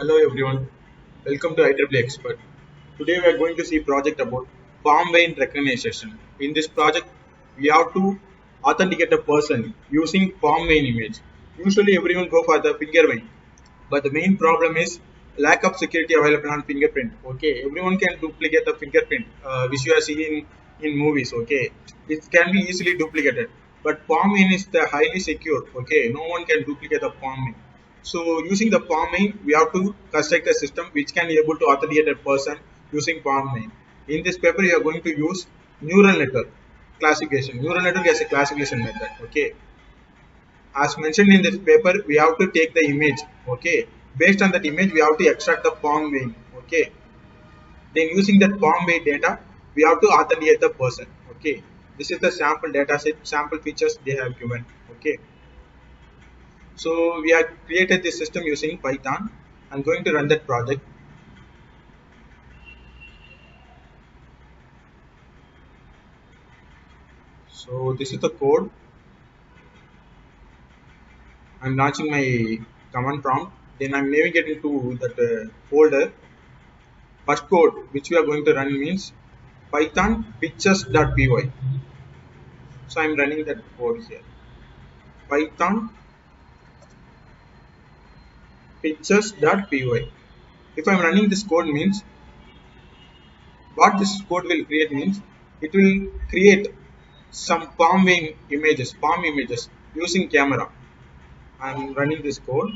Hello everyone, welcome to Ieee Expert. Today we are going to see project about palm vein recognition. In this project, we have to authenticate a person using palm vein image. Usually everyone go for the finger vein, but the main problem is lack of security available on fingerprint. Okay, everyone can duplicate the fingerprint which you are seeing in movies. Okay, it can be easily duplicated, but palm vein is the highly secure. Okay, no one can duplicate the palm vein. So using the palm vein, we have to construct a system which can be able to authenticate a person using palm vein. In this paper, you are going to use neural network classification. Neural network is a classification method. Okay, as mentioned in this paper, we have to take the image. Okay, based on that image, we have to extract the palm vein. Okay, then using that palm vein data, we have to authenticate the person. Okay, this is the sample data set, sample features they have given. Okay, so we have created this system using Python. I'm going to run that project. So this is the code. I'm launching my command prompt, then I'm navigating to that folder. First code which we are going to run means python pictures.py. So I'm running that code here. Python pictures.py. If I'm running this code means what this code will create means it will create some palm images using camera. I'm running this code.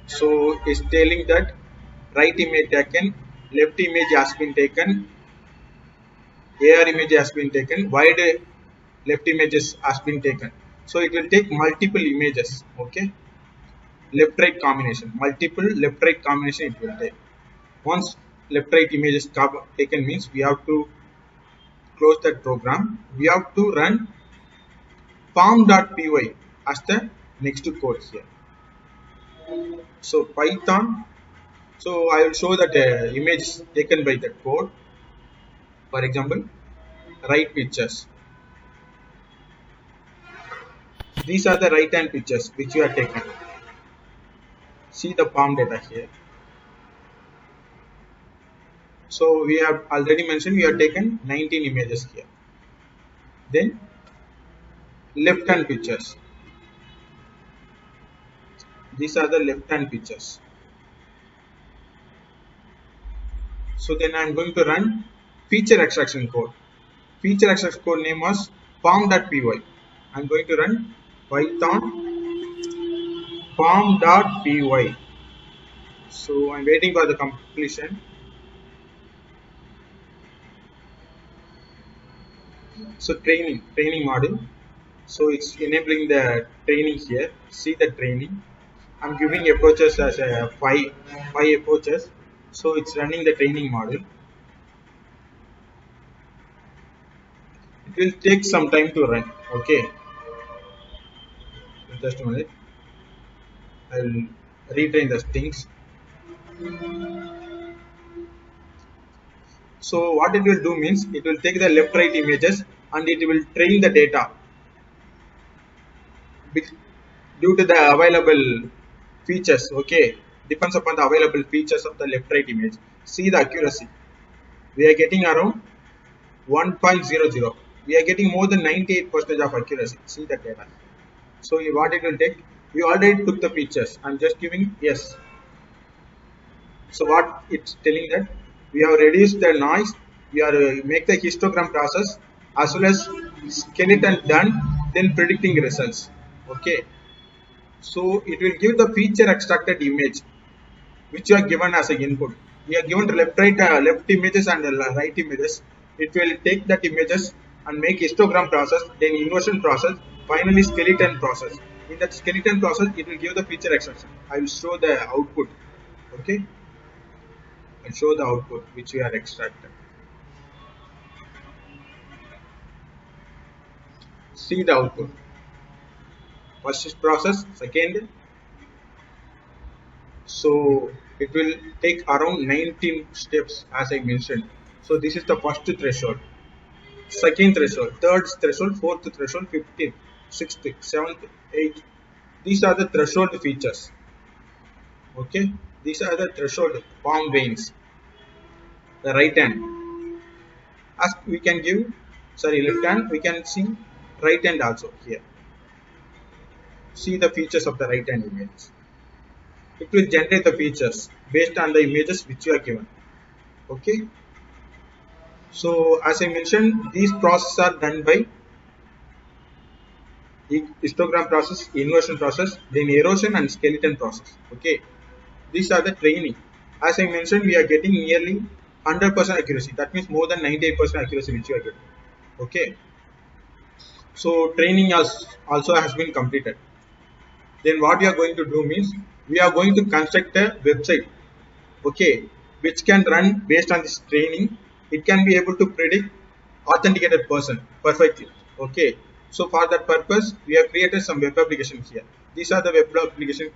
So it's telling that right image taken, left image has been taken, AR image has been taken, wide left images has been taken. So it will take multiple images. Okay, left right combination, multiple left right combination it will take. Once left right images taken means we have to close that program. We have to run palm.py as the next code here. So Python. So I will show that image taken by that code. For example, right pictures. These are the right hand pictures which you are taken. See the palm data here. So we have already mentioned we have taken 19 images here. Then left hand pictures. These are the left hand pictures. So then I am going to run feature extraction code. Feature extraction code name was palm.py. I am going to run python palm.py. So I am waiting for the completion. So training module. So it's enabling the training here. See the training. I'm giving approaches as a five approaches. So it's running the training model. It will take some time to run. Okay, just a minute. I'll retrain the things. So what it will do means it will take the left right images and it will train the data due to the available features. Okay, depends upon the available features of the left right image. See the accuracy. We are getting around 1.00. We are getting more than 98% of accuracy. See the data. So what it will take? We already took the pictures. I'm just giving yes. So what it's telling that we have reduced the noise. We are make the histogram process as well as skeleton done. Then predicting results. Okay. So it will give the feature extracted image which you are given as an input. We are given left images and right images. It will take that images and make histogram process, then inversion process, finally skeleton process. In that skeleton process, it will give the feature extraction. I will show the output. Okay, I'll show the output which we are extracted. See the output. First is process, second. So it will take around 19 steps as I mentioned. So this is the first threshold. second threshold, third threshold, fourth threshold, fifth, sixth, seventh, eighth. These are the threshold features. Okay, these are the threshold palm veins. The right hand, as we can give, sorry, left hand, we can see right hand also here. See the features of the right hand image. It will generate the features based on the images which you are given. Okay, so as I mentioned, these processes are done by histogram process, inversion process, then erosion and skeleton process. Okay, these are the training. As I mentioned, we are getting nearly 100% accuracy. That means more than 98% accuracy which you are getting. Okay, so training also has been completed. Then what we are going to do means we are going to construct a website. Okay, which can run based on this training. It can be able to predict authenticated person perfectly. Okay, so for that purpose we have created some web application here. These are the web application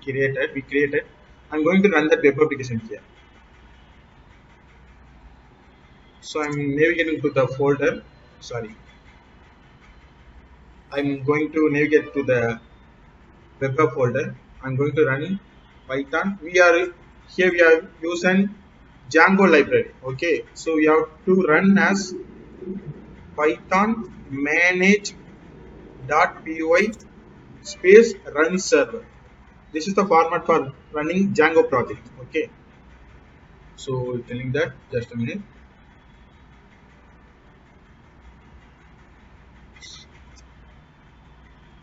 we created. I'm going to run that web application here. So I'm navigating to the folder. Sorry, I'm going to navigate to the web app folder. I'm going to run Python. We are using Django library. Okay, so we have to run as Python manage.py space run server. This is the format for running Django project. Okay, so telling that, just a minute.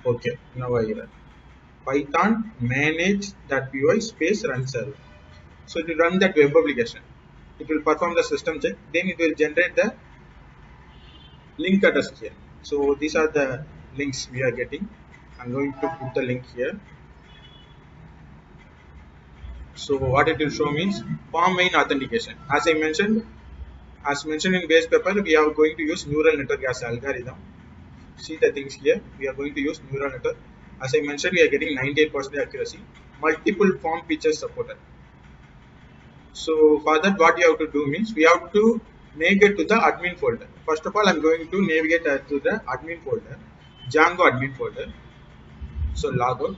Okay, now I run Python manage.py space run server. So to run that web application, it will perform the system check. Then it will generate the link address here. So these are the links we are getting. I'm going to put the link here. So what it will show means form main authentication. As mentioned in base paper, we are going to use neural network as algorithm. See the things here. We are going to use neural network. As I mentioned, we are getting 98% accuracy. Multiple form features supported. So for that, what you have to do means we have to navigate to the admin folder. First of all, I'm going to navigate to the admin folder, Django admin folder. So log out.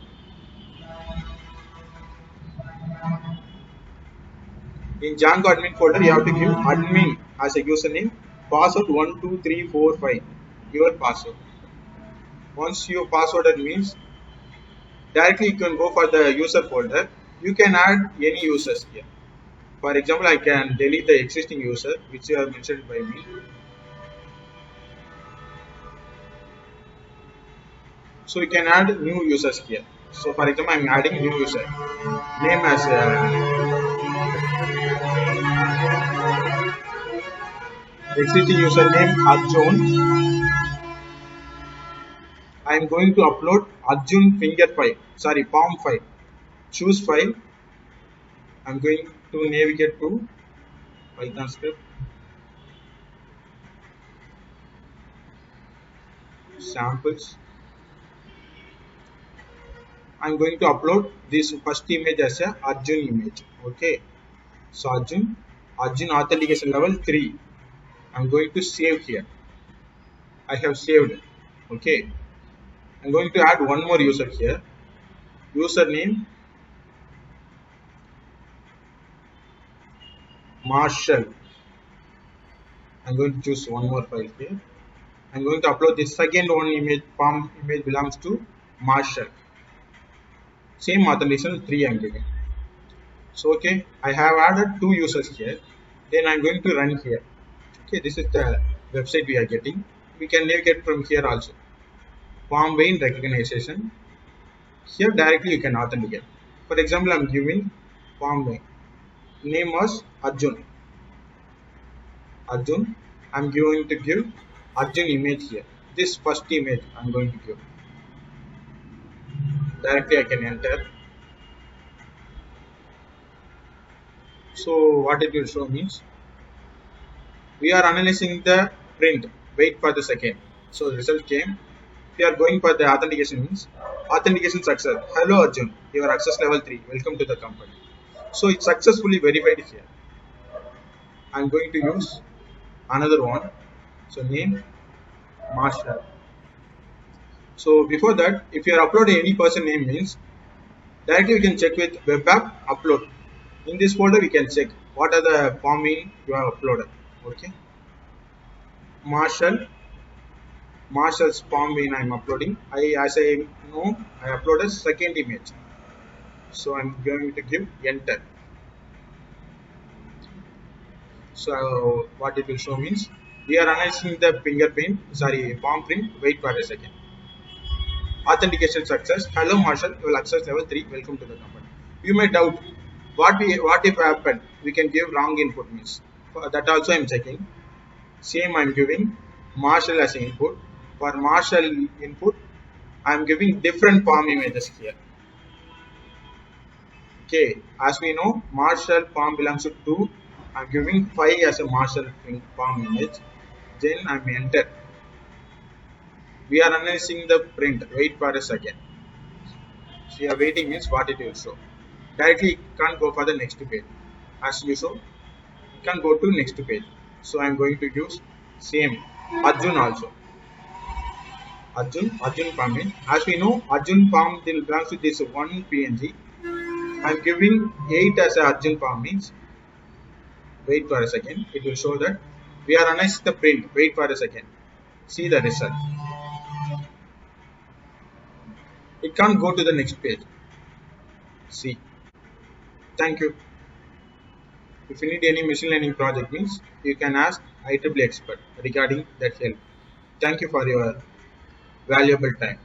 In Django admin folder, you have to give admin as a username, password 12345. Your password. Once your password means directly you can go for the user folder. You can add any users here. For example, I can delete the existing user which you have mentioned by me. So you can add new users here. So for example, I'm adding new user name as existing username Arjun. I'm going to upload Arjun finger file. Sorry, palm file. Choose file. I'm going to navigate to Python script samples. I'm going to upload this first image as a Arjun image. Okay. So Arjun authentication level 3. I'm going to save here. I have saved. Okay. I'm going to add one more user here. Username Marshall. I'm going to choose one more file here. I'm going to upload the second one image. Palm image belongs to Marshall. Same authentication 3 I'm giving. So okay, I have added two users here. Then I'm going to run here. Okay, this is the website we are getting. We can navigate from here also. Palm vein recognition. Here directly you can authenticate. For example, I'm giving palm vein. Name was Arjun. Arjun. I'm going to give Arjun image here. This first image I'm going to give. Directly I can enter. So what it will show means we are analyzing the print. Wait for the second. So the result came. We are going for the authentication means authentication success. Hello Arjun, your access level 3. Welcome to the company. So it's successfully verified here. I'm going to use another one. So name Marshall. So before that, if you are uploading any person name means directly we can check with web app upload. In this folder we can check what are the form in you have uploaded. Okay. Marshall, Marshall's form in I'm uploading. As I know I uploaded second image. So I'm going to give enter. So what it will show means we are analyzing the fingerprint, sorry, palm print. Wait for a second. Authentication success. Hello Marshall, you will access level 3. Welcome to the company. You may doubt what if happened. We can give wrong input means. For that also I am checking. Same I am giving Marshall as input. For Marshall input, I am giving different palm images here. Okay, as we know, Marshall palm belongs to 2. I am giving 5 as a Marshall palm image. Then I am enter. We are analyzing the print. Wait for a second. So you are waiting means what it will show. Directly can't go for the next page. As you show, can go to next page. So I am going to use same Arjun also. Arjun palm. As we know, Arjun palm belongs to this one PNG. I am giving 8 as a Arjun palm means. Wait for a second. It will show that we are analyzing the print. Wait for a second. See the result. It can't go to the next page. See. Thank you. If you need any machine learning project means you can ask Ieee expert regarding that help. Thank you for your valuable time.